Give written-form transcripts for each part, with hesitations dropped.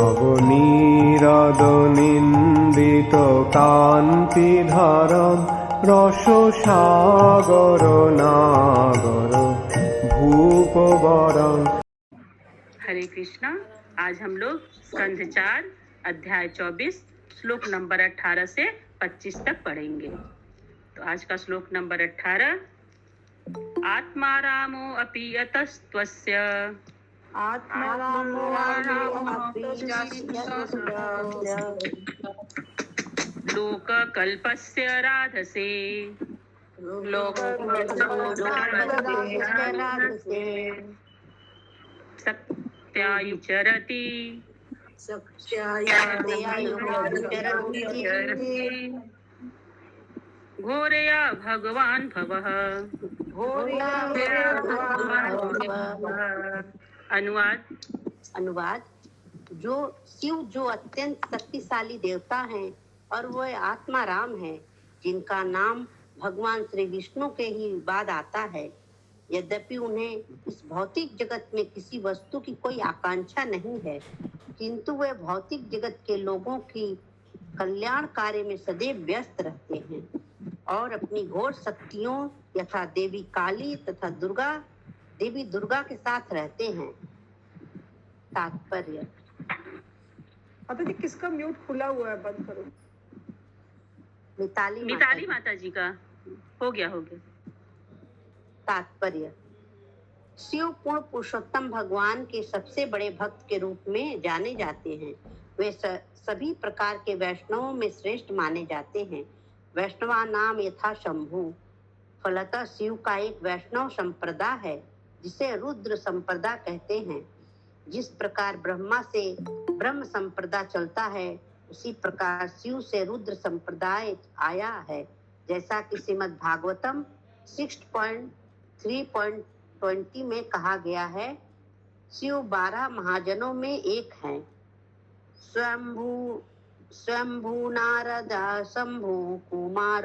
নবনীরদনিন্দিত কান্তিধারম রসসাগর নাগর भूपवरं। हरे कृष्णा। आज हम लोग स्कंध 4 अध्याय 24 श्लोक नंबर 18 से 25 तक पढ़ेंगे। तो आज का श्लोक नंबर 18, आत्मा रामो अपि यतस्त्वस्य लोककल्पस्य राधसे सत्यायुचरति घोरया भगवान् भवः। अनुवाद जो शिव जो अत्यंत शक्तिशाली देवता हैं और वह आत्मा राम है, जिनका नाम भगवान श्री विष्णु के ही बाद आता है। यद्यपि उन्हें इस भौतिक जगत में किसी वस्तु की कोई आकांक्षा नहीं है, किंतु वे भौतिक जगत के लोगों की कल्याण कार्य में सदैव व्यस्त रहते हैं और अपनी घोर शक्तियों यथा देवी काली तथा देवी दुर्गा के साथ रहते हैं। तात्पर्य। जी किसका म्यूट खुला हुआ है, बंद करो। मिताली माता जी का हो गया। तात्पर्य। शिव पूर्ण पुरुषोत्तम भगवान के सबसे बड़े भक्त के रूप में जाने जाते हैं। वे सभी प्रकार के वैष्णवों में श्रेष्ठ माने जाते हैं। वैष्णवा नाम यथा शंभु। फलतः शिव का एक वैष्णव संप्रदाय है, जिसे रुद्र संप्रदाय कहते हैं। जिस प्रकार ब्रह्मा से ब्रह्म संप्रदाय चलता है, उसी प्रकार शिव से रुद्र संप्रदाय आया है। जैसा कि श्रीमद् भागवतम 6.3.20 में कहा गया है, शिव 12 महाजनों में एक हैं। स्वयंभू नारद शंभु कुमार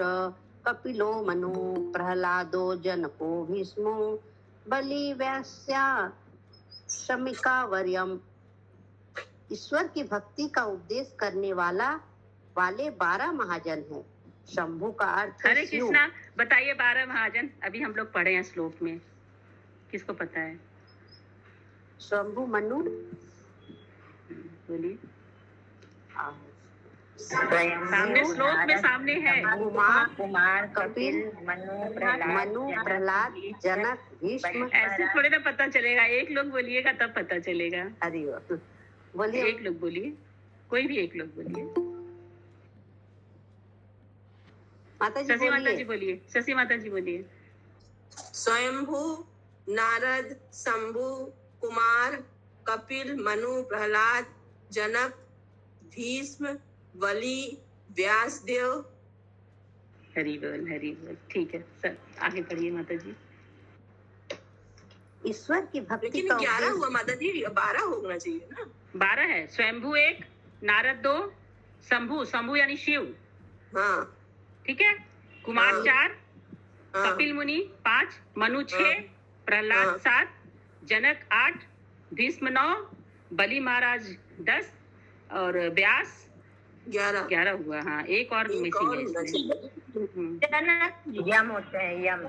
कपिलो मनु प्रहलादो जनको भीष्मो बलि व्यास्या शमिका वर्यम। ईश्वर की भक्ति का उपदेश करने वाले 12 महाजन हैं। शंभु का अर्थ हरे कृष्णा। बताइए 12 महाजन अभी हम लोग पढ़े हैं श्लोक में, किसको पता है? शंभु मनु, बोलिए। सामने श्लोक में सामने है। कुमार कपिल मनु प्रहलाद जनक भीष्म। ऐसे थोड़े ना पता चलेगा, एक लोग बोलिएगा तब पता चलेगा। अरे बोलिए, एक लोग बोलिए, कोई भी एक लोग बोलिए। शशि माता जी बोलिए। स्वयंभू नारद शंभु कुमार कपिल मनु प्रहलाद जनक भीष्म बलि व्यासदेव। हरि बोल। ठीक है सर, आगे पढ़िए माता जी। ईश्वर की भक्ति लेकिन 11 हुआ माता जी, 12 होना चाहिए ना। 12 है। स्वयंभू 1, नारद 2, शंभु यानी शिव। हाँ ठीक है। कुमार 4, हाँ। कपिल मुनि 5, मनु 6, प्रहलाद 7, जनक 8, भीष्म 9, बलि महाराज 10 और व्यास 11 हुआ। हाँ, एक और मिसिंग है इसमें। यम होते हैं, यम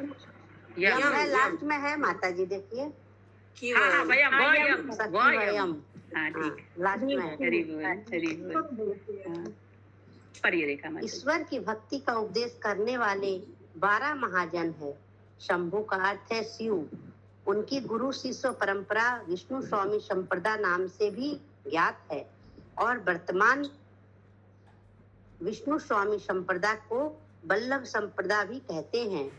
लास्ट में है माता जी, देखिए। हाँ, वयम। हाँ ठीक, लास्ट में। हरि बोल। पढ़िए रेखा माता। ईश्वर की भक्ति का उपदेश करने वाले 12 महाजन है। शंभु का अर्थ है शिव। उनकी गुरु शिष्य परंपरा विष्णु स्वामी संप्रदाय नाम से भी ज्ञात है और वर्तमान विष्णु स्वामी संप्रदाय को बल्लभ संप्रदाय भी कहते हैं।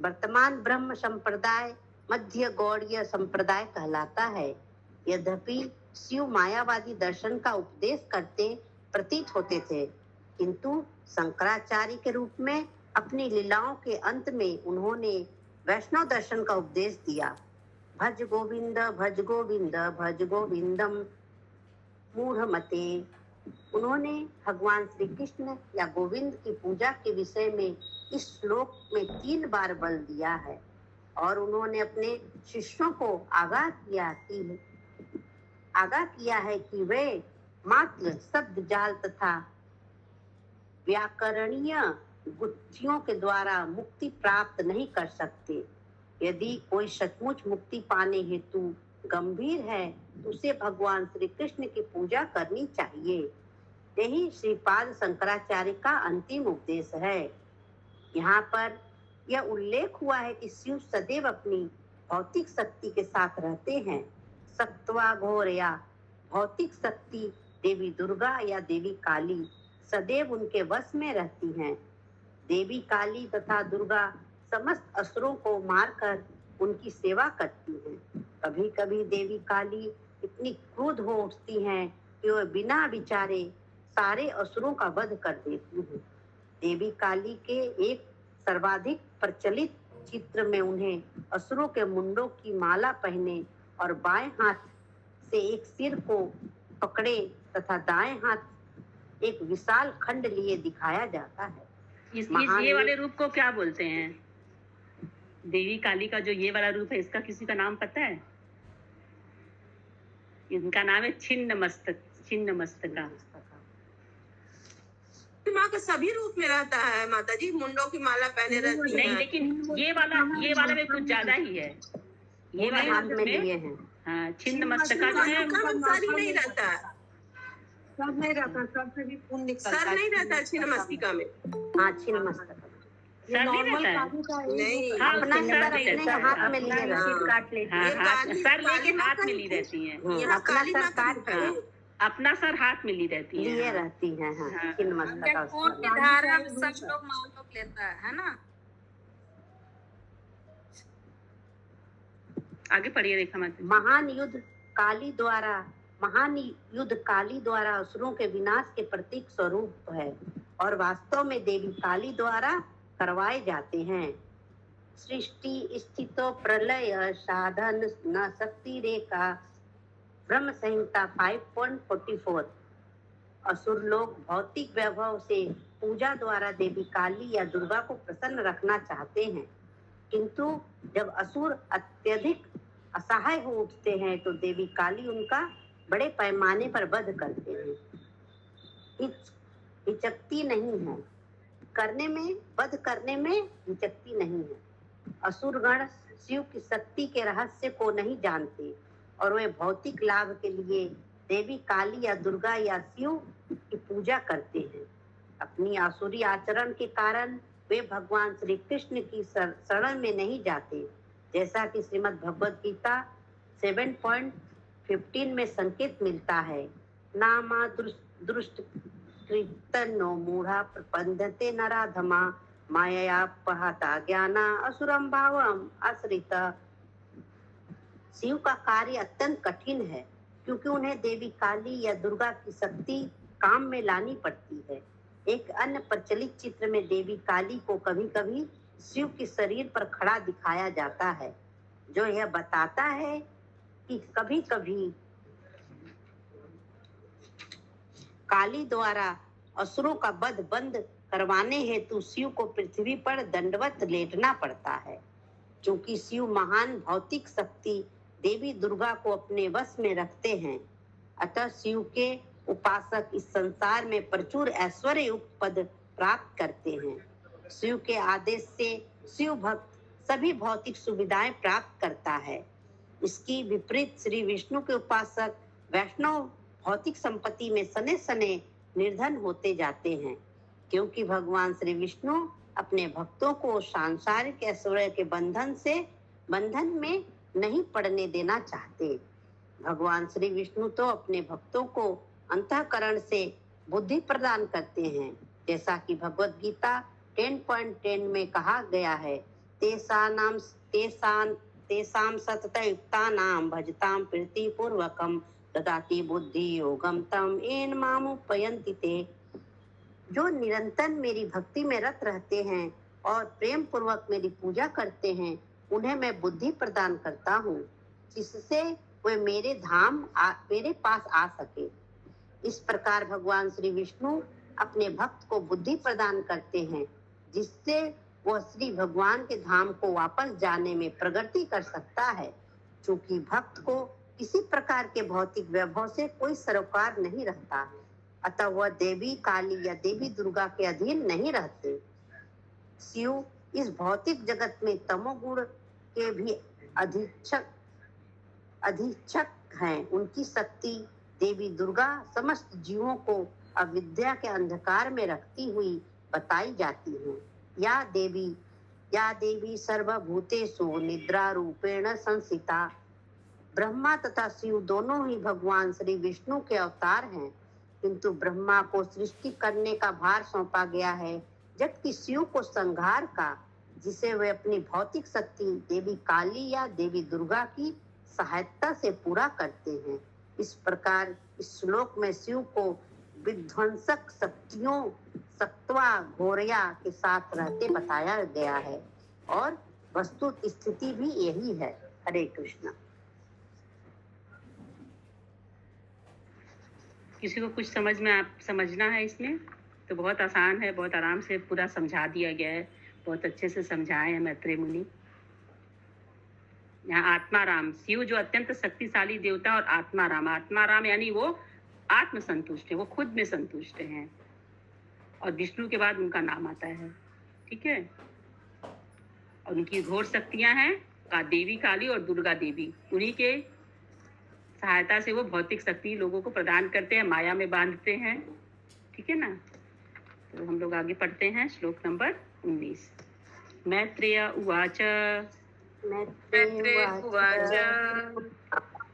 वर्तमान ब्रह्म संप्रदाय मध्य गौड़ीय संप्रदाय कहलाता है। यद्यपि शिव मायावादी दर्शन का उपदेश करते प्रतीत होते थे, किंतु शंकराचार्य के रूप में अपनी लीलाओं के अंत में उन्होंने वैष्णव दर्शन का उपदेश दिया। भज गोविंद भज गोविंद भज गोविंदम मूढ़मते। उन्होंने भगवान श्री कृष्ण या गोविंद की पूजा के विषय में इस श्लोक में 3 बार बल दिया है और उन्होंने अपने शिष्यों को आगाह किया है कि वे मात्र शब्द जाल तथा व्याकरणीय गुत्थियों के द्वारा मुक्ति प्राप्त नहीं कर सकते। यदि कोई सचमुच मुक्ति पाने हेतु गंभीर है तो उसे भगवान श्री कृष्ण की पूजा करनी चाहिए। यही श्रीपाद शंकराचार्य का अंतिम उपदेश है। यहाँ पर यह उल्लेख हुआ है कि शिव सदैव अपनी भौतिक शक्ति के साथ रहते हैं। सत्वा घोर या भौतिक शक्ति देवी दुर्गा या देवी काली सदैव उनके वश में रहती हैं। देवी काली तथा दुर्गा समस्त असुरों को मारकर उनकी सेवा करती हैं। कभी कभी देवी काली इतनी क्रोध हो उठती हैं कि वह बिना विचारे सारे असुरों का वध कर देती हैं। देवी काली के एक सर्वाधिक प्रचलित चित्र में उन्हें असुरों के मुंडों की माला पहने और बाएं हाथ से एक सिर को पकड़े तथा दाएं हाथ एक विशाल खंड लिए दिखाया जाता है। ये वाले रूप को क्या बोलते हैं? देवी काली का जो ये वाला रूप है, इसका किसी का नाम पता है? इनका नाम है छिन्न मस्तका। माँ का सभी रूप में रहता है माता जी, मुंडों की माला पहने रहती नहीं, है। लेकिन ये वाला में कुछ ज्यादा ही है। ये वाले हाथ रूप में में लिए हैं। हाँ, छिन्न मस्तका जो है सर ही नहीं रहता है, सब नहीं रहता, सब से भी खून निकलता सर है। नहीं रहता है छिन्न मस्तिका में। हाँ, छिन्न मस्तक। ये सर नहीं नॉर्मल रहता है। काली का है। नहीं, हाँ, अपना उसका सर नहीं अपने रहता है। हाथ में लिए अपना रहती सिर काट लेती हाँ, हैं। ये हाथ काली- सर लेके काली माँ हाथ का में ही ली है। रहती हैं। यहाँ अपना काली सर माँ का काट रूप के है। अपना सर हाथ में ली रहती लिए हैं। रहती हैं। हाँ, हाँ। छिन्न मस्तक का कौन उसका की नाम। धारा सब लोग मालूम लेता है ना। आगे पढ़िए रेखा माता। महान युद्ध काली द्वारा असुरों के विनाश के प्रतीक स्वरूप है और वास्तव में देवी काली द्वारा करवाए जाते हैं। सृष्टि स्थितो प्रलय साधन न शक्ति रेखा ब्रह्म संहिता 5.44। असुर लोग भौतिक वैभव से पूजा द्वारा देवी काली या दुर्गा को प्रसन्न रखना चाहते हैं, किंतु जब असुर अत्यधिक असहाय हो उठते हैं तो देवी काली उनका बड़े पैमाने पर वध करते हैं। हिचकती नहीं है वध करने में हिचकती नहीं है। असुरगण शिव की शक्ति के रहस्य को नहीं जानते और वे भौतिक लाभ के लिए देवी काली या दुर्गा या शिव की पूजा करते हैं। अपनी आसुरी आचरण के कारण वे भगवान श्री कृष्ण की शरण में नहीं जाते, जैसा कि श्रीमद् भगवद गीता 7.15 में संकेत मिलता है। नामा दृष्ट कीर्तनो मूढ़ा प्रपंदते नराधमा माया पहाता ज्ञाना असुरम भावम आश्रित। शिव का कार्य अत्यंत कठिन है क्योंकि उन्हें देवी काली या दुर्गा की शक्ति काम में लानी पड़ती है। एक अन्य प्रचलित चित्र में देवी काली को कभी कभी शिव के शरीर पर खड़ा दिखाया जाता है, जो यह बताता है कि कभी कभी काली द्वारा असुरों का वध बंद करवाने हेतु शिव को पृथ्वी पर दंडवत लेटना पड़ता है। क्योंकि शिव महान भौतिक शक्ति देवी दुर्गा को अपने वश में रखते हैं, अतः शिव के उपासक इस संसार में प्रचुर ऐश्वर्य युक्त पद प्राप्त करते हैं। शिव के आदेश से शिव भक्त सभी भौतिक सुविधाएं प्राप्त करता है। इसकी विपरीत श्री विष्णु के उपासक वैष्णव भौतिक संपत्ति में सने सने निर्धन होते जाते हैं, क्योंकि भगवान श्री विष्णु अपने भक्तों को सांसारिक ऐश्वर्य के बंधन में नहीं पड़ने देना चाहते। भगवान श्री विष्णु तो अपने भक्तों को अंतःकरण से बुद्धि प्रदान करते हैं, जैसा कि भगवद गीता 10.10 में कहा गया है। तेषां सततयुक्तानां भजतां प्रीतिपूर्वकं ददाति बुद्धि योगम तम येन मामुपयन्ति ते। जो निरंतर मेरी भक्ति में रत रहते हैं और प्रेम पूर्वक मेरी पूजा करते हैं, उन्हें मैं बुद्धि प्रदान करता हूँ, जिससे वे मेरे पास आ सके। इस प्रकार भगवान श्री विष्णु अपने भक्त को बुद्धि प्रदान करते हैं, जिससे वह श्री भगवान के धाम को वापस जाने में प्रगति कर सकता है। चूंकि भक्त को किसी प्रकार के भौतिक वैभव से कोई सरोकार नहीं रहता, अतः वह देवी काली या देवी दुर्गा के अधीन नहीं रहते। शिव इस भौतिक जगत में तमोगुण के भी अधीक्षक हैं। उनकी शक्ति देवी दुर्गा समस्त जीवों को अविद्या के अंधकार में रखती हुई बताई जाती है। या देवी सर्वभूतेषु निद्रा रूपेण संस्थिता। ब्रह्मा तथा शिव दोनों ही भगवान श्री विष्णु के अवतार हैं, किंतु ब्रह्मा को सृष्टि करने का भार सौंपा गया है, जबकि शिव को संहार का, जिसे वे अपनी भौतिक शक्ति देवी काली या देवी दुर्गा की सहायता से पूरा करते हैं। इस प्रकार इस श्लोक में शिव को विध्वंसक शक्तियों सत्वा घोरया के साथ रहते बताया गया है और वस्तुत स्थिति भी यही है। हरे कृष्ण। किसी को कुछ समझना है इसमें तो बहुत आसान है, बहुत आराम से पूरा समझा दिया गया है, बहुत अच्छे से समझाए हैं मैत्रेय मुनि। यहाँ आत्माराम, शिव जो अत्यंत शक्तिशाली देवता और आत्माराम यानी वो आत्म संतुष्ट है, वो खुद में संतुष्ट हैं और विष्णु के बाद उनका नाम आता है। ठीक है। और उनकी घोर शक्तियां हैं देवी काली और दुर्गा देवी, उन्हीं के सहायता से वो भौतिक शक्ति लोगों को प्रदान करते हैं, माया में बांधते हैं। ठीक है ना। तो हम लोग आगे पढ़ते हैं श्लोक नंबर 19। मैत्रेय उवाच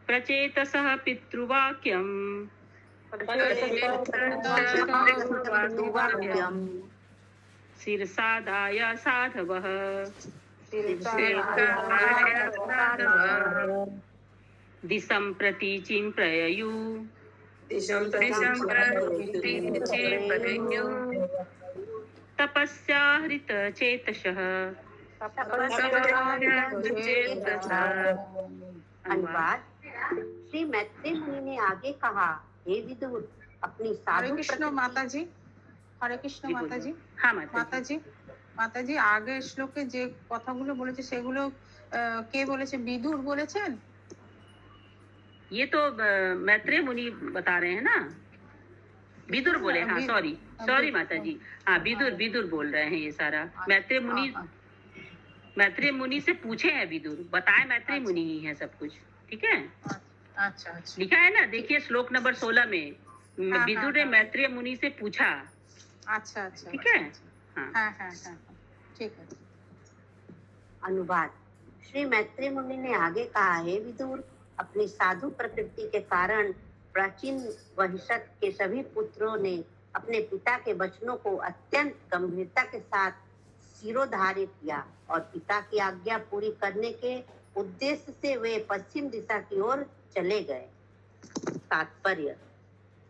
प्रचेतसः पितृवाक्यं शिरसादाय साधवः दिशं प्रतीचिं प्रययु तपस्या हृत चेतसः। अनुवाद। श्री मैत्रेय मुनि ने आगे कहा, हे विदुर, अपनी हरे कृष्ण माता जी। हरे कृष्ण माता जी। हाँ माता जी आगे श्लोके যে কথাগুলো বলেছে সেগুলো কে বলেছে? বিদুর বলেছেন? ये तो मैत्रेय मुनि बता रहे हैं ना। विदुर बोले। हाँ सॉरी माता जी। हाँ विदुर बोल रहे हैं ये सारा। मैत्रेय मुनि से पूछे हैं विदुर, बताए मैत्रेय मुनि ही है सब कुछ। ठीक है। अच्छा। लिखा है ना, देखिए श्लोक नंबर 16 में विदुर ने मैत्रेय मुनि से पूछा। अच्छा। ठीक है। हाँ ठीक है। अनुवाद। श्री मैत्रेय मुनि ने आगे कहा, हे विदुर, अपनी साधु प्रकृति के कारण प्राचीन वहिषत के सभी पुत्रों ने अपने पिता के वचनों को अत्यंत गंभीरता के साथ शिरोधार्य किया और पिता की आज्ञा पूरी करने के उद्देश्य से वे पश्चिम दिशा की ओर चले गए। तात्पर्य।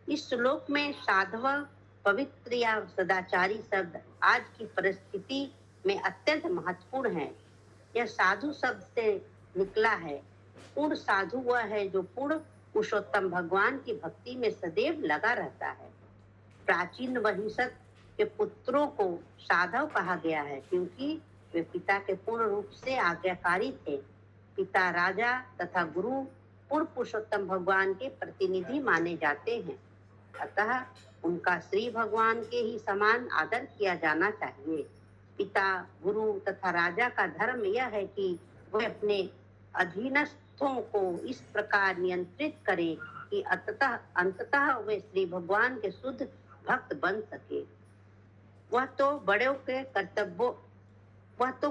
इस श्लोक में साधव, पवित्र या सदाचारी शब्द आज की परिस्थिति में अत्यंत महत्वपूर्ण है। यह साधु शब्द से निकला है। पूर्ण साधु वह है जो पूर्ण पुरुषोत्तम भगवान की भक्ति में सदैव लगा रहता है। प्राचीन वहिषत के पुत्रों को साधव कहा गया है क्योंकि वे पिता के पूर्ण रूप से आज्ञाकारी थे। पिता, राजा तथा गुरु पूर्ण पुरुषोत्तम भगवान के प्रतिनिधि माने जाते हैं, अतः उनका श्री भगवान के ही समान आदर किया जाना चाहिए। पिता, गुरु तथा राजा का धर्म यह है कि वह अपने अधीनस्थों को इस प्रकार नियंत्रित करे कि अंततः वे श्री भगवान के शुद्ध भक्त बन सके। वह तो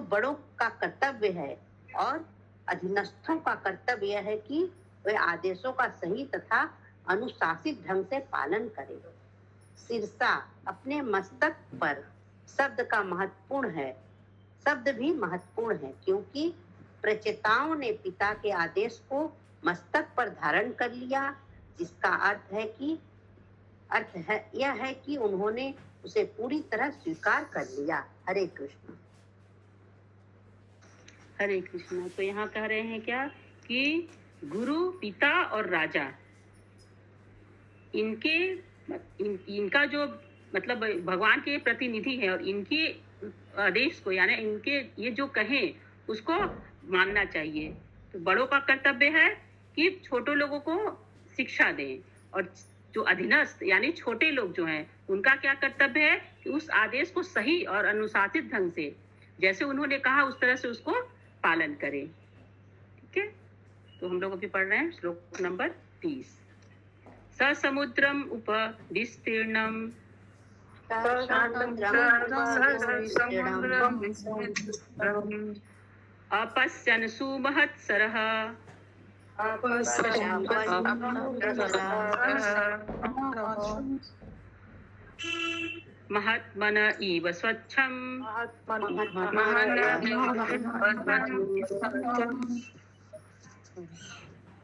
बड़ों का कर्तव्य है और अधीनस्थों का कर्तव्य यह है कि वे आदेशों का सही तथा अनुशासित ढंग से पालन करें। शीर्षा अपने मस्तक पर शब्द का शब्द भी महत्वपूर्ण है क्योंकि प्रचेताओं ने पिता के आदेश को मस्तक पर धारण कर लिया, जिसका अर्थ यह है कि उन्होंने उसे पूरी तरह स्वीकार कर लिया। हरे कृष्ण। हरे कृष्ण। तो यहाँ कह रहे हैं क्या कि गुरु, पिता और राजा, इनका जो मतलब भगवान के प्रतिनिधि है और इनके आदेश को यानी इनके ये जो कहें उसको मानना चाहिए। तो बड़ों का कर्तव्य है कि छोटे लोगों को शिक्षा दें, और जो अधीनस्थ यानी छोटे लोग जो हैं उनका क्या कर्तव्य है कि उस आदेश को सही और अनुशासित ढंग से जैसे उन्होंने कहा उस तरह से उसको पालन करें। ठीक है, तो हम लोग अभी पढ़ रहे हैं श्लोक नंबर 30। समुद्रम उपविस्तीर्णम अपश्यन् सुमहत्सरः महात्मन इव स्वच्छम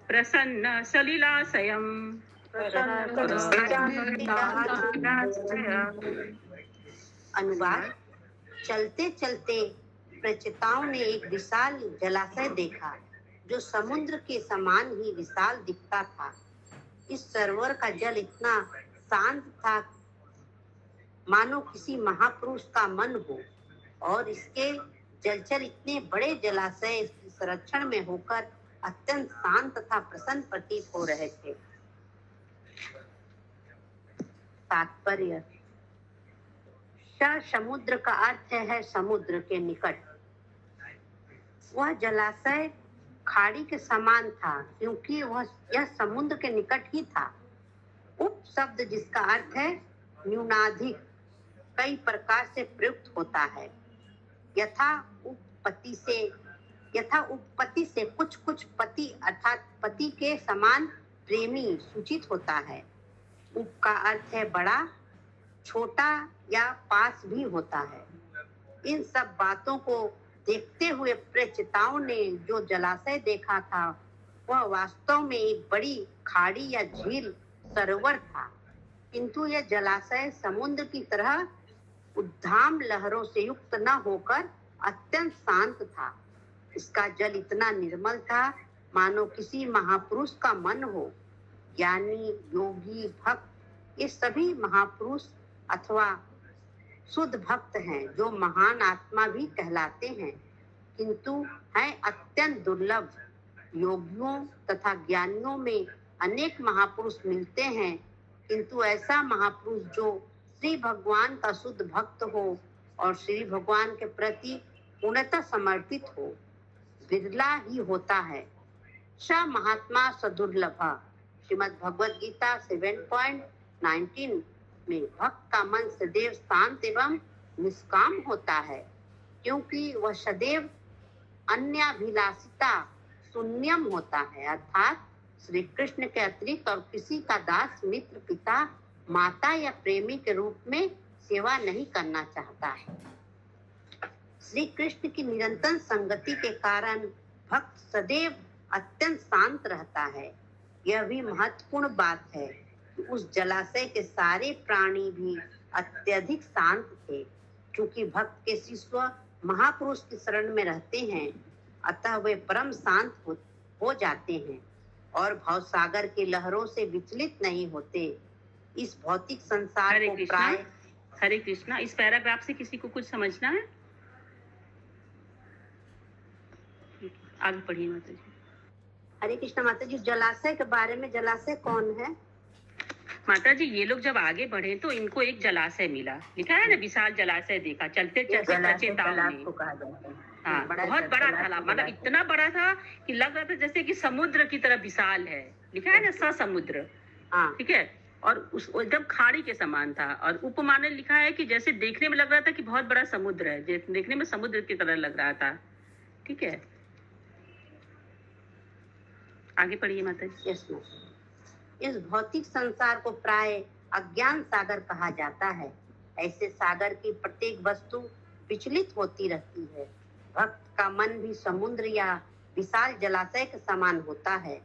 प्रसन्न सलिलाशयम् अनुवाद। चलते चलते प्रचेताओं ने एक विशाल जलाशय देखा जो समुद्र के समान ही विशाल दिखता था। इस सरोवर का जल इतना शांत था मानो किसी महापुरुष का मन हो, और इसके जलचर इतने बड़े जलाशय इसके संरक्षण में होकर अत्यंत शांत तथा प्रसन्न प्रतीत हो रहे थे। तात्पर्य। समुद्र का अर्थ है समुद्र के निकट। वह जलाशय खाड़ी के समान था क्योंकि यह समुद्र के निकट ही था। उप शब्द जिसका अर्थ है न्यूनाधिक कई प्रकार से प्रयुक्त होता है। यथा उपपत्ति से कुछ कुछ पति अर्थात पति के समान प्रेमी सूचित होता है। उप का अर्थ है बड़ा, छोटा या पास भी होता है। इन सब बातों को देखते हुए प्रचेताओं ने जो जलाशय देखा था वह वास्तव में एक बड़ी खाड़ी या झील सरोवर था, किंतु यह जलाशय समुद्र की तरह उद्दाम लहरों से युक्त न होकर अत्यंत शांत था। इसका जल इतना निर्मल था मानो किसी महापुरुष का मन हो। ज्ञानी, योगी, भक्त ये सभी महापुरुष अथवा शुद्ध भक्त हैं जो महान आत्मा भी कहलाते हैं, किंतु हैं अत्यंत दुर्लभ। योगियों तथा ज्ञानियों में अनेक महापुरुष मिलते हैं, किंतु ऐसा महापुरुष जो श्री भगवान का शुद्ध भक्त हो और श्री भगवान के प्रति पूर्णतः समर्पित हो बिरला ही होता है। स महात्मा सदुर्लभ। श्रीमद् भगवद गीता 7.19 में भक्त का मन सदैव शांत एवं निष्काम होता है, क्योंकि वह सदैव अन्याभिलाषिता शून्यम होता है, अर्थात श्री कृष्ण के अतिरिक्त और किसी का दास, मित्र, पिता, माता या प्रेमी के रूप में सेवा नहीं करना चाहता है। श्री कृष्ण की निरंतर संगति के कारण भक्त सदैव अत्यंत शांत रहता है। यह भी महत्वपूर्ण बात है कि उस जलाशय के सारे प्राणी भी अत्यधिक शांत थे। क्योंकि भक्त के शिष्य महापुरुष की शरण में रहते हैं, अतः वे परम शांत हो जाते हैं और भवसागर की लहरों से विचलित नहीं होते। इस भौतिक संसार को प्राय। हरे कृष्णा। इस पैराग्राफ से किसी को कुछ समझना है? आगे पढ़िए माता जी। हरे कृष्णा माता जी। जलाशय के बारे में, जलाशय कौन है? माता जी ये लोग जब आगे बढ़े तो इनको एक जलाशय मिला, लिखा है ना विशाल जलाशय देखा। चलते चलते प्रचेताओं ने, हाँ, बहुत बड़ा तालाब, मतलब इतना बड़ा था कि लग रहा था जैसे कि समुद्र की तरह विशाल है। लिखा है ना समुद्र, ठीक है। और उस एकदम खाड़ी के समान था। और उपमा ने लिखा है कि जैसे देखने में लग रहा था कि बहुत बड़ा समुद्र है, देखने में समुद्र की तरह लग रहा था। ठीक है, आगे पढ़िए माता जी। इस भौतिक संसार को प्राय अज्ञान सागर कहा जाता है। ऐसे सागर की प्रत्येक वस्तु विचलित होती रहती है। भक्त का मन भी समुद्र या विशाल जलाशय के समान होता है,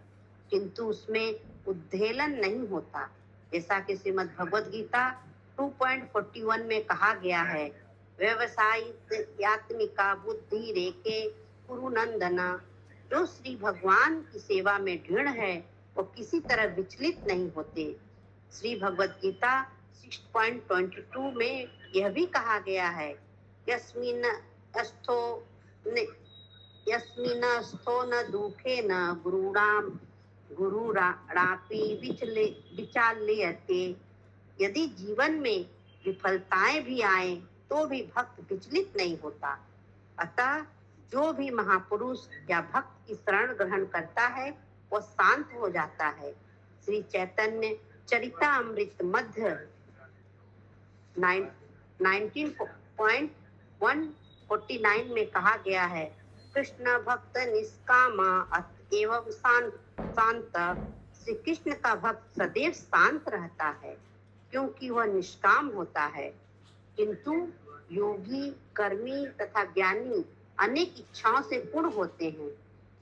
किंतु उसमें उद्वेलन नहीं होता। जैसा कि श्रीमद् भगवद गीता 2.41 में कहा गया है, व्यवसायित्मिका बुद्धि रेखे कुरु नंदना। जो श्री भगवान की सेवा में दृढ़ है वो किसी तरह विचलित नहीं होते। श्री भगवद गीता 6.22 में यह भी कहा गया है, यस्मिन स्थो न दुखे न गुरुणाम गुरु रापी विचाल्यते। यदि जीवन में विफलताएं भी आए तो भी भक्त विचलित नहीं होता। अतः जो भी महापुरुष या भक्त की शरण ग्रहण करता है वह शांत हो जाता है। श्री चैतन्य चरितामृत मध्य 19.149 में कहा गया है, कृष्ण भक्त निष्कामा एवं शांत। श्री कृष्ण का भक्त सदैव शांत रहता है क्योंकि वह निष्काम होता है, किंतु योगी, कर्मी तथा ज्ञानी अनेक इच्छाओं से पूर्ण होते हैं।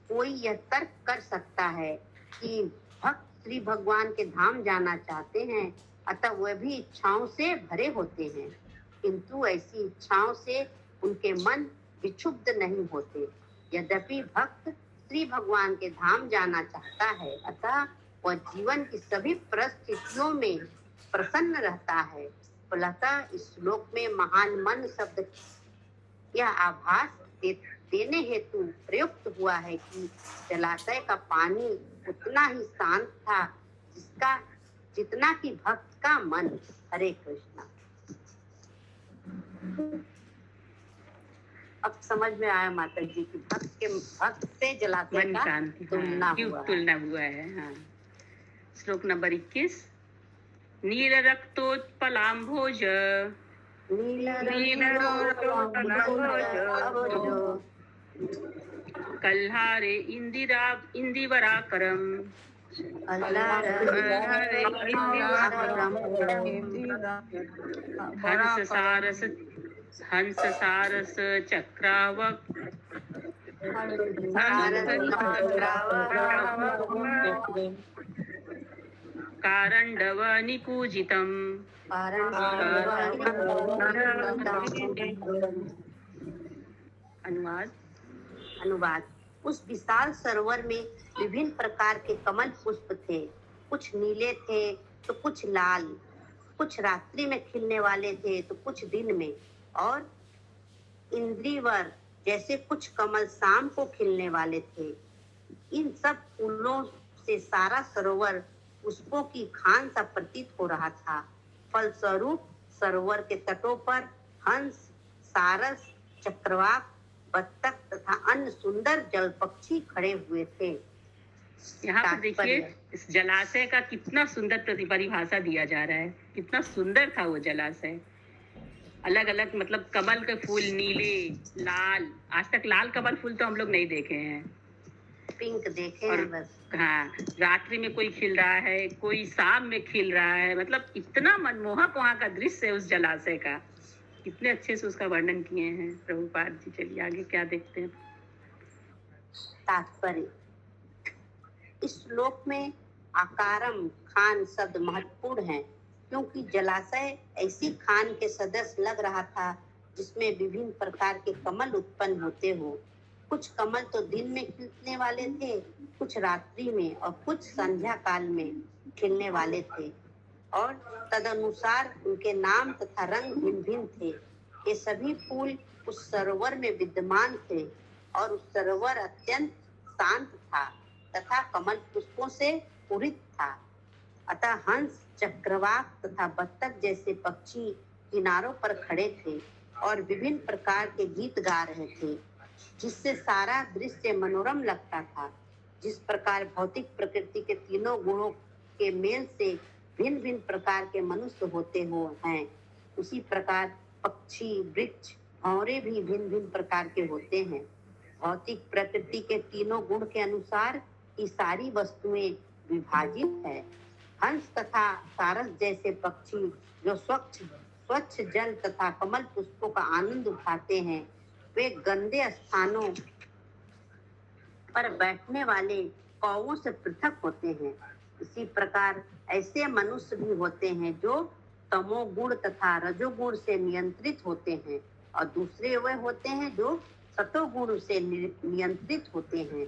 कोई यह तर्क कर सकता है कि भक्त श्री भगवान के धाम जाना चाहते हैं, अतः वह भी इच्छाओं से भरे होते हैं, किंतु ऐसी इच्छाओं से उनके मन विक्षुब्ध नहीं होते। यद्यपि भक्त श्री भगवान के धाम जाना चाहता है, अतः वह जीवन की सभी परिस्थितियों में प्रसन्न रहता है। फलतः इस श्लोक में महान मन शब्द यह आभास देने हेतु प्रयुक्त हुआ है कि जलाशय का पानी उतना ही शांत था जितना कि भक्त का मन। हरे कृष्णा। अब समझ में आया माता जी की भक्त से जलाशय मन का शांति, तुलना क्यों हुआ है। तुलना हुआ है। हाँ। श्लोक नंबर 21। नील रक्तोत्पलाम्भोज कल्हारे इंदिवराकरम हंस सारस चक्रावक कारंडव निकूजितम। अनुवाद। उस विशाल सरोवर में विभिन्न प्रकार के कमल पुष्प थे। कुछ नीले थे तो कुछ लाल, कुछ रात्रि में खिलने वाले थे तो कुछ दिन में, और इंद्रिवर जैसे कुछ कमल शाम को खिलने वाले थे। इन सब फूलों से सारा सरोवर पुष्पों की खान सा प्रतीत हो रहा था। फलस्वरूप सरोवर के तटों पर हंस, सारस, चक्रवाक, बत्तख तथा अन्य सुंदर जल पक्षी खड़े हुए थे। यहाँ पर देखिए इस जलाशय का कितना सुंदर परिभाषा दिया जा रहा है। कितना सुंदर था वो जलाशय। अलग अलग मतलब कमल के फूल, नीले, लाल। आज तक लाल कमल फूल तो हम लोग नहीं देखे हैं, पिंक देखे हैं बस। हाँ, रात्रि में कोई खिल रहा है, कोई शाम में खिल रहा है। मतलब इतना मनमोहक वहाँ का दृश्य है उस जलाशय का। कितने अच्छे से उसका वर्णन किए हैं प्रभुपाद जी। चलिए आगे क्या देखते हैं। तात्पर्य। इस श्लोक में आकारम खान शब्द महत्वपूर्ण है, क्योंकि जलाशय ऐसी खान के सदस्य लग रहा था जिसमें विभिन्न प्रकार के कमल उत्पन्न होते हो। कुछ कमल तो दिन में खिलने वाले थे, कुछ रात्रि में और कुछ संध्या काल में खिलने वाले थे, और तदनुसार उनके नाम तथा रंग भिन्न भिन्न थे। ये सभी फूल उस सरोवर में विद्यमान थे और उस सरोवर अत्यंत शांत था तथा कमल पुष्पों से पूरित था। अतः हंस, चक्रवाक तथा बत्तख जैसे पक्षी किनारों पर खड़े थे और विभिन्न प्रकार के गीत गा रहे थे, जिससे सारा दृश्य मनोरम लगता था। जिस प्रकार भौतिक प्रकृति के तीनों गुणों के मेल से भिन्न भिन्न प्रकार के मनुष्य होते हैं, उसी प्रकार पक्षी, वृक्ष, भंवरे भी भिन्न भिन्न प्रकार के होते हैं। भौतिक प्रकृति के तीनों गुण के अनुसार ये सारी वस्तुएं विभाजित है। हंस तथा सारस जैसे पक्षी जो स्वच्छ जल तथा कमल पुष्पों का आनंद उठाते हैं, वे गंदे स्थानों पर बैठने वाले कौवों से पृथक होते हैं। इसी प्रकार ऐसे मनुष्य भी होते हैं जो तमोगुण तथा रजोगुण से नियंत्रित होते हैं, और दूसरे वे होते हैं जो सतोगुण से नियंत्रित होते हैं।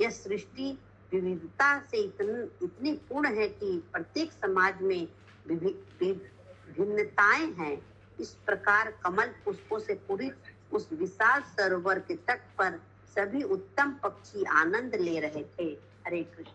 यह सृष्टि विविधता से इतनी पूर्ण है कि प्रत्येक समाज में भिन्नताएं हैं। इस प्रकार कमल पुष्पों से पूरित उस विशाल सरोवर के तट पर सभी उत्तम पक्षी आनंद ले रहे थे। हरे कृष्ण।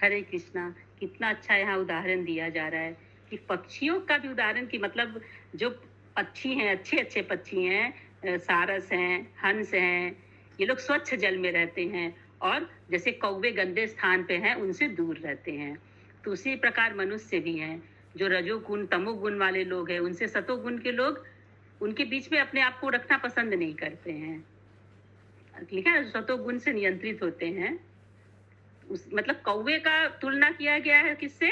हरे कृष्णा। कितना अच्छा यहाँ उदाहरण दिया जा रहा है कि पक्षियों का भी उदाहरण, की मतलब जो पक्षी हैं, अच्छे अच्छे पक्षी हैं, सारस हैं, हंस हैं, ये लोग स्वच्छ जल में रहते हैं, और जैसे कौवे गंदे स्थान पे हैं उनसे दूर रहते हैं। तो उसी प्रकार मनुष्य भी हैं, जो रजोगुण तमोगुण वाले लोग हैं, उनसे सतोगुण के लोग, उनके बीच में अपने आप को रखना पसंद नहीं करते हैं। लिखा है सतोगुण से नियंत्रित होते हैं। मतलब कौवे का तुलना किया गया है किससे?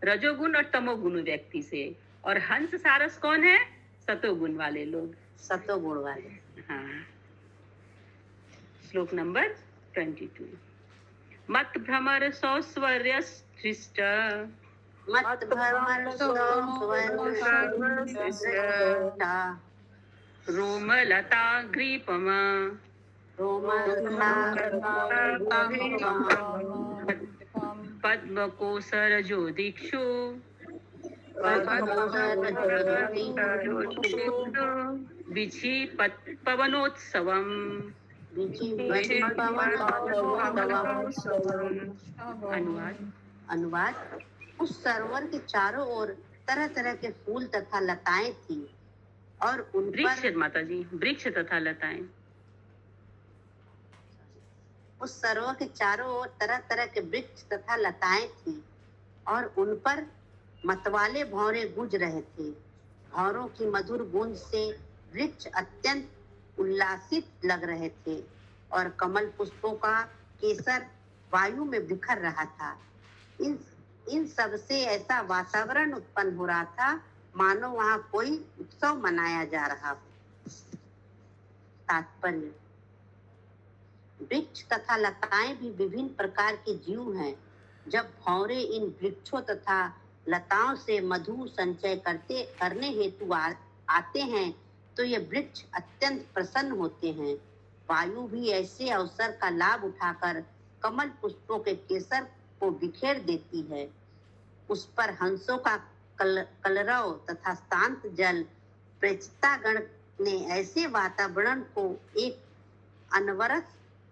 रजोगुण और तमोगुण व्यक्ति से। और हंस सारस कौन है? सतोगुण वाले लोग, सतोगुण वाले। हाँ। श्लोक नंबर 22। मत भ्रमर सौस्वर्यस्त्रिष्ट मत भ्रमर सौस्वर्यस्त्रिष्टा रोमलता ग्रीपम पद्मकोसरजो दिक्षु बिछि पवनोत्सवम्। अनुवाद। उस सरोवर के चारों ओर तरह तरह के फूल तथा लताएं थी और उन वृक्ष, पर माता जी, वृक्ष तथा लताएं। उस सरोवर के चारों ओर तरह तरह के वृक्ष तथा लताएं थी और उन पर मतवाले भौरे गूंज रहे थे। भौरों की मधुर गूंज से वृक्ष अत्यंत उल्लासित लग रहे थे और कमल पुष्पों का केसर वायु में बिखर रहा था। इन सब से ऐसा वातावरण उत्पन्न हो रहा था मानो वहां कोई उत्सव मनाया जा रहा हो। तात्पर्य। वृक्ष तथा लताएं भी विभिन्न प्रकार के जीव हैं। जब भौरे इन वृक्षों तथा लताओं से मधु संचय करने हेतु आते हैं तो ये वृक्ष अत्यंत प्रसन्न होते हैं। वायु भी ऐसे अवसर का लाभ उठाकर कमल पुष्पों के केसर को बिखेर देती है। उस पर हंसों का कलरव तथा शांत जल प्रचेतागण ने ऐसे वातावरण को एक अनवरत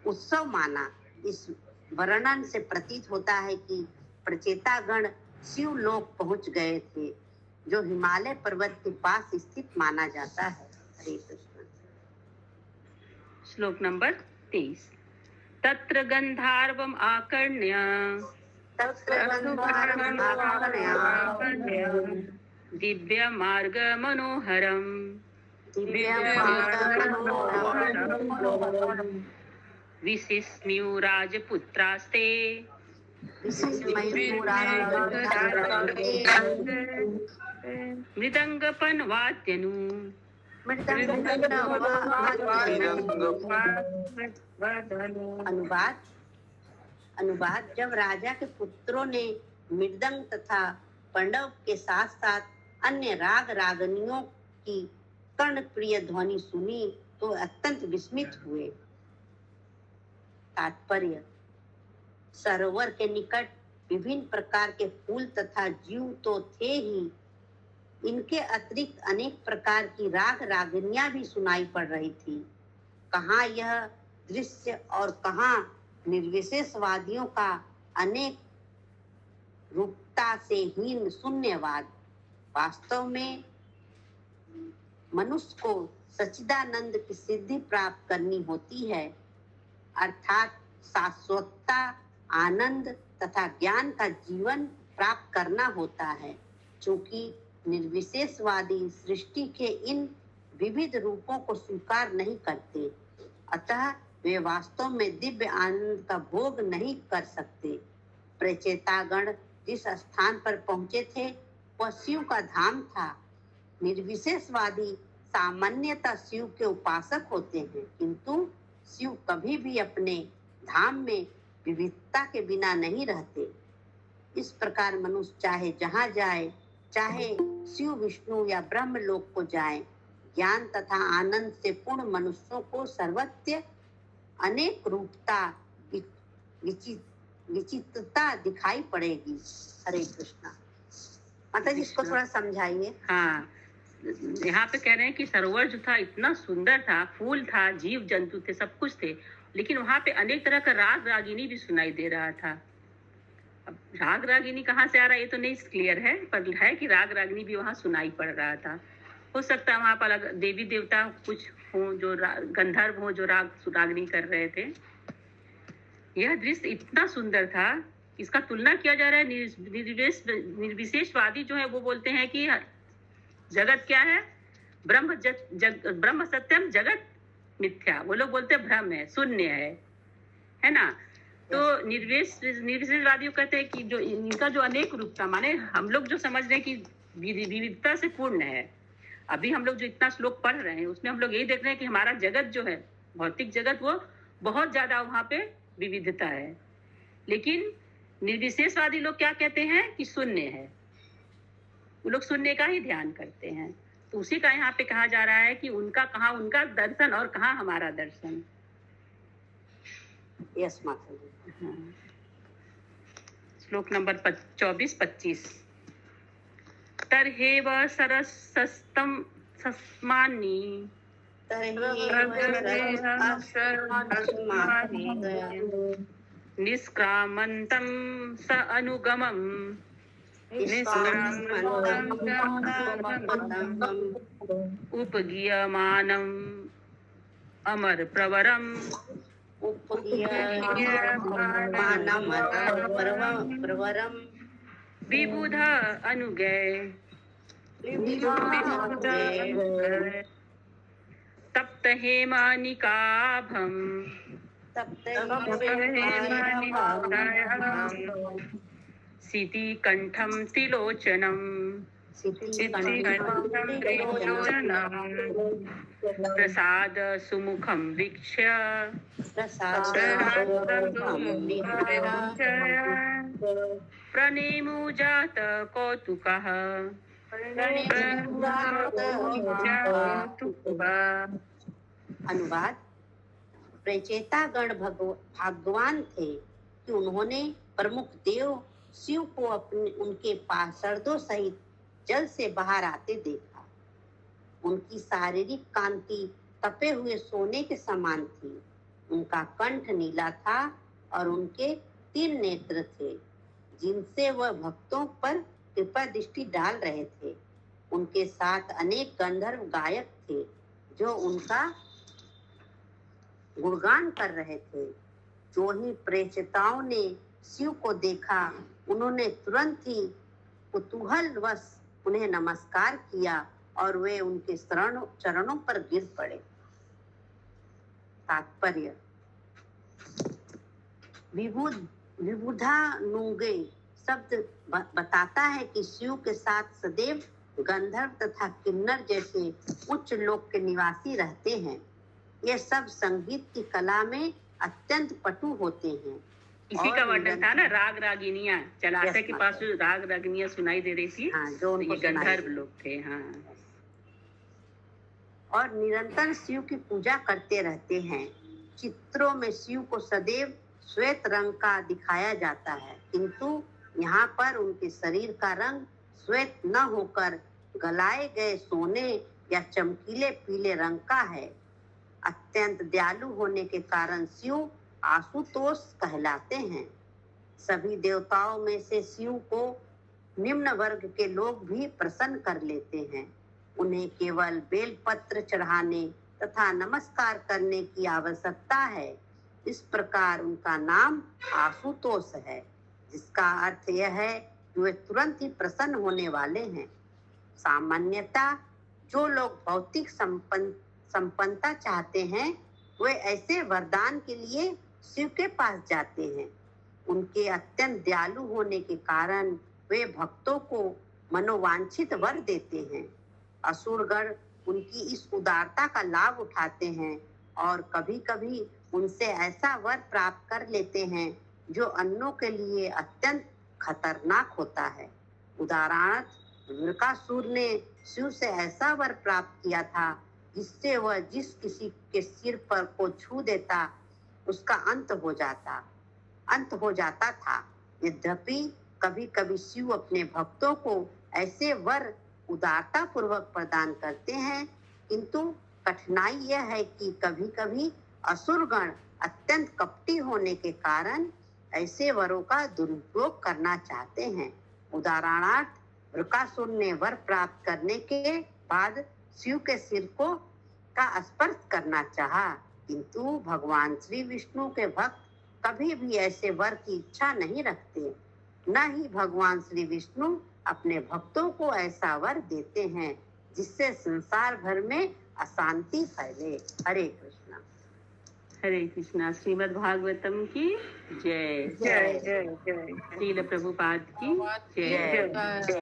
उत्सव माना। इस वर्णन से प्रतीत होता है कि प्रचेतागण शिव लोक पहुंच गए थे, जो हिमालय पर्वत के पास स्थित माना जाता है। हरे कृष्ण। श्लोक नंबर 23। तत्र गंधार्वम आकर्ण्य दिव्य मार्ग मनोहरम विशिष्म्यु राजपुत्रास्ते मृदंगपन वाद्यनु। अनुवाद। जब राजा के पुत्रों ने मृदंग तथा पंडव के साथ साथ अन्य राग रागनियों की कर्णप्रिय ध्वनि सुनी तो अत्यंत विस्मित हुए। तात्पर्य। सरोवर के निकट विभिन्न प्रकार के फूल तथा जीव तो थे ही, इनके अतिरिक्त अनेक प्रकार की राग रागनियां भी सुनाई पड़ रही थी। कहाँ यह दृश्य और कहाँ निर्विशेषवादियों का अनेक रूपता से हीन शून्यवाद। वास्तव में मनुष्य को सच्चिदानंद की सिद्धि प्राप्त करनी होती है, अर्थात शाश्वतता, आनंद तथा ज्ञान का जीवन प्राप्त करना होता है। चूंकि निर्विशेषवादी सृष्टि के इन विविध रूपों को स्वीकार नहीं करते, अतः वे वास्तव में दिव्य आनंद का भोग नहीं कर सकते। प्रचेतागण जिस स्थान पर पहुंचे थे वह शिव का धाम था। निर्विशेषवादी सामान्यतः शिव के उपासक होते हैं, किंतु शिव कभी भी अपने धाम में विविधता के बिना नहीं रहते। इस प्रकार मनुष्य चाहे जहाँ जाए, चाहे शिव विष्णु या ब्रह्म लोक को जाए, ज्ञान तथा आनंद से पूर्ण मनुष्यों को सर्वत्र अनेक रूपता विचित्रता दिखाई पड़ेगी। हरे कृष्णा। माता जी इसको थोड़ा समझाइए। हाँ, यहाँ पे कह रहे हैं कि सरोवर जो था इतना सुंदर था, फूल था, जीव जंतु थे, सब कुछ थे, लेकिन वहाँ पे अनेक तरह का राग रागिनी भी सुनाई दे रहा था। अब राग रागिनी कहाँ से आ रहा है ये तो नहीं क्लियर है, पर है कि राग रागिनी भी वहाँ सुनाई पड़ रहा था। हो सकता है वहाँ पर अलग देवी देवता कुछ हों जो गंधर्व हों जो राग रागिनी कर रहे थे। यह दृश्य इतना सुंदर था, इसका तुलना किया जा रहा है निर्विशेषवादी जो है वो बोलते हैं कि जगत क्या है, ब्रह्म सत्यम जगत मिथ्या, वो लोग बोलते हैं भ्रम है, शून्य है ना। तो निर्विशेषवादी कहते हैं कि जो इनका जो अनेक रूपता, माने हम लोग जो समझ रहे हैं कि विविधता से पूर्ण है, अभी हम लोग जो इतना श्लोक पढ़ रहे हैं उसमें हम लोग यही देख रहे हैं कि हमारा जगत जो है, भौतिक जगत, वो बहुत ज्यादा वहां पे विविधता है। लेकिन निर्विशेषवादी लोग क्या कहते हैं कि शून्य है, वो लोग शून्य का ही ध्यान करते हैं। तो उसी का यहाँ पे कहा जा रहा है कि उनका कहाँ उनका दर्शन और कहाँ हमारा दर्शन। यस माता जी। हाँ। श्लोक नंबर 24-25। तर्हेव सरसस्तम सस्मानि निष्क्रामन्तं स अनुगमम् उपगीयमानम् अमर प्रवरम् विबुध अनुगय तप्त हेमानिकाभम् सिति कंठम तिलोचनम प्रसाद सुमुखम वीक्ष्य प्रणेमु जात कौतुकः अनुवाद। प्रचेता गण भाग्यवान थे कि उन्होंने प्रमुख देव शिव को अपने उनके पार्षदों सहित जल से बाहर आते देखा। उनकी शारीरिक कांति तपे हुए सोने के समान थी। उनका कंठ नीला था और उनके 3 नेत्र थे जिनसे वह भक्तों पर कृपा दृष्टि डाल रहे थे। उनके साथ अनेक गंधर्व गायक थे जो उनका गुणगान कर रहे थे। जो ही प्रेषिताओं ने शिव को देखा, उन्होंने तुरंत ही कुतूहलवश उन्हें नमस्कार किया और वे उनके चरणों पर गिर पड़े। तात्पर्य। विबुधानुगे शब्द बताता है कि शिव के साथ सदैव गंधर्व तथा किन्नर जैसे उच्च लोक के निवासी रहते हैं। ये सब संगीत की कला में अत्यंत पटु होते हैं। इसी का वर्णन था ना, राग रागिनियां जलाशय के पास जो राग रागिनियां सुनाई दे रही थी। हाँ, जो ये गंधर्व लोग थे। हाँ। और निरंतर शिव की पूजा करते रहते हैं। चित्रों में शिव को सदैव श्वेत रंग का दिखाया जाता है, किंतु यहाँ पर उनके शरीर का रंग श्वेत न होकर गलाए गए सोने या चमकीले पीले रंग का है। अत्यंत दयालु होने के कारण शिव आशुतोष कहलाते हैं। सभी देवताओं में से शिव को निम्न वर्ग के लोग भी प्रसन्न कर लेते हैं। उन्हें केवल बेलपत्र चढ़ाने तथा नमस्कार करने की आवश्यकता है। इस प्रकार उनका नाम आशुतोष है, जिसका अर्थ यह है कि वे तुरंत ही प्रसन्न होने वाले हैं। सामान्यतः जो लोग भौतिक संपन्नता चाहते हैं, वे ऐसे वरदान के लिए शिव के पास जाते हैं। उनके अत्यंत दयालु होने के कारण वे भक्तों को मनोवांछित वर देते हैं। असुरगण उनकी इस उदारता का लाभ उठाते हैं और कभी-कभी उनसे ऐसा वर प्राप्त कर लेते हैं जो अन्यों के लिए अत्यंत खतरनाक होता है। उदाहरणार्थ वृकासुर ने शिव से ऐसा वर प्राप्त किया था जिससे वह जिस किसी के सिर पर को छू देता उसका अंत हो जाता था। यद्यपि कभी-कभी शिव अपने भक्तों को ऐसे वर उदारता पूर्वक प्रदान करते हैं, किंतु कठिनाई यह है कि कभी-कभी असुरगण अत्यंत कपटी होने के कारण ऐसे वरों का दुरुपयोग करना चाहते हैं। उदाहरणार्थ, वृकासुर ने वर प्राप्त करने के बाद शिव के सिर को का स्पर्श करना चाहा, किंतु भगवान श्री विष्णु के भक्त कभी भी ऐसे वर की इच्छा नहीं रखते। न ही भगवान श्री विष्णु अपने भक्तों को ऐसा वर देते हैं जिससे संसार भर में अशांति फैले। हरे कृष्णा। हरे कृष्णा। श्रीमद् भागवतम की जय। जय जय जय। श्रील प्रभुपाद की जय। जय।